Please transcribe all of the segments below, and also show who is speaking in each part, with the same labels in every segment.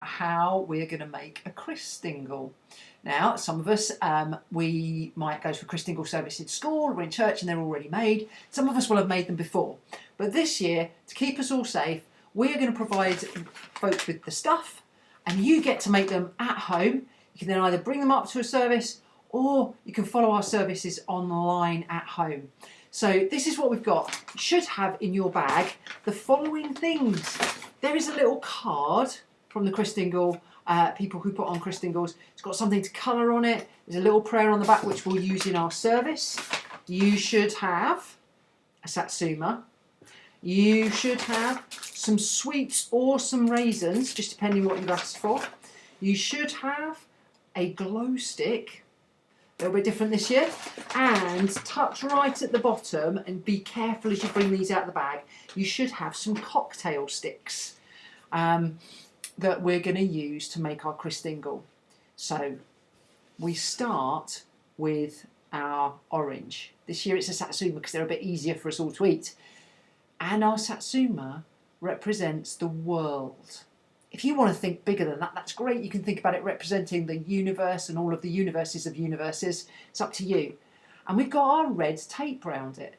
Speaker 1: how we're going to make a Christingle. Now, some of us, we might go to a Christingle service in school or in church and they're already made. Some of us will have made them before. But this year, to keep us all safe, we're going to provide folks with the stuff and you get to make them at home. You can then either bring them up to a service or you can follow our services online at home. So this is what we've got. You should have in your bag the following things. There is a little card from the Christingle, people who put on Christingles. It's got something to colour on it. There's a little prayer on the back which we'll use in our service. You should have a satsuma. You should have some sweets or some raisins, just depending what you've asked for. You should have a glow stick, a little bit different this year, and tucked right at the bottom, and be careful as you bring these out of the bag, you should have some cocktail sticks that we're going to use to make our Christingle. So we start with our orange. This year it's a satsuma because they're a bit easier for us all to eat. And our satsuma represents the world. If you want to think bigger than that, that's great. You can think about it representing the universe and all of the universes of universes. It's up to you. And we've got our red tape around it.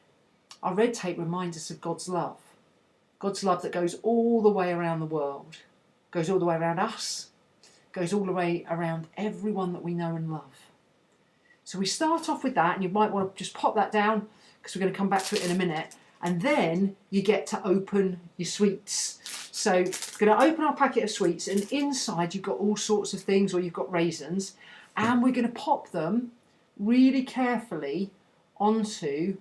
Speaker 1: Our red tape reminds us of God's love. God's love that goes all the way around the world, goes all the way around us, goes all the way around everyone that we know and love. So we start off with that, and you might want to just pop that down because we're going to come back to it in a minute. And then you get to open your sweets. So we're going to open our packet of sweets, and inside you've got all sorts of things, or you've got raisins, and we're going to pop them really carefully onto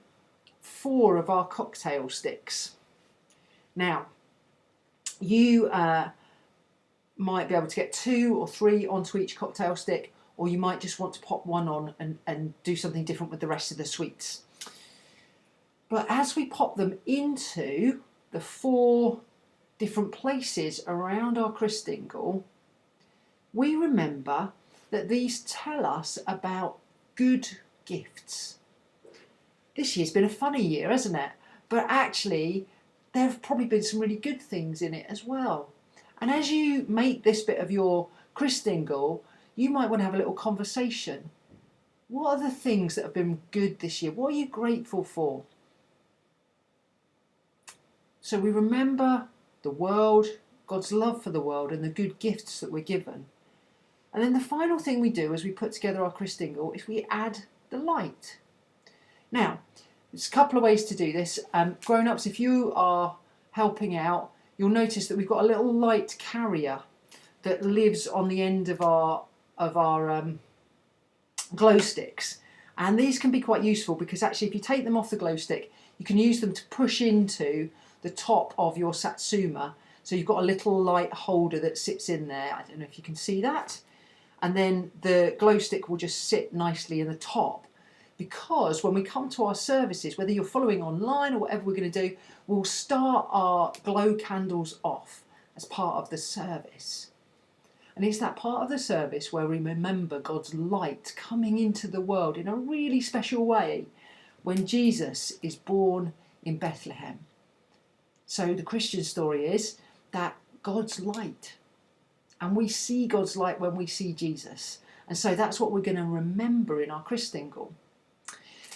Speaker 1: 4 of our cocktail sticks. Now, you might be able to get 2 or 3 onto each cocktail stick, or you might just want to pop one on and do something different with the rest of the sweets. But as we pop them into the 4 different places around our Christingle, we remember that these tell us about good gifts. This year's been a funny year, hasn't it? But actually, there have probably been some really good things in it as well. And as you make this bit of your Christingle, you might want to have a little conversation. What are the things that have been good this year? What are you grateful for? So we remember the world, God's love for the world, and the good gifts that we're given. And then the final thing we do as we put together our Christingle is we add the light. Now, there's a couple of ways to do this. Grown-ups, if you are helping out, you'll notice that we've got a little light carrier that lives on the end of our glow sticks. And these can be quite useful because actually if you take them off the glow stick, you can use them to push into the top of your satsuma. So you've got a little light holder that sits in there. I don't know if you can see that. And then the glow stick will just sit nicely in the top. Because when we come to our services, whether you're following online or whatever we're going to do, we'll start our glow candles off as part of the service. And it's that part of the service where we remember God's light coming into the world in a really special way when Jesus is born in Bethlehem. So the Christian story is that God's light, and we see God's light when we see Jesus. And so that's what we're going to remember in our Christingle.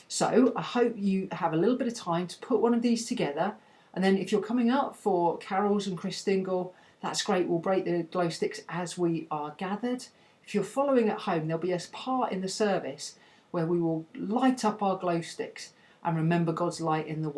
Speaker 1: So I hope you have a little bit of time to put one of these together. And then if you're coming up for carols and Christingle, that's great. We'll break the glow sticks as we are gathered. If you're following at home, there'll be a part in the service where we will light up our glow sticks and remember God's light in the world.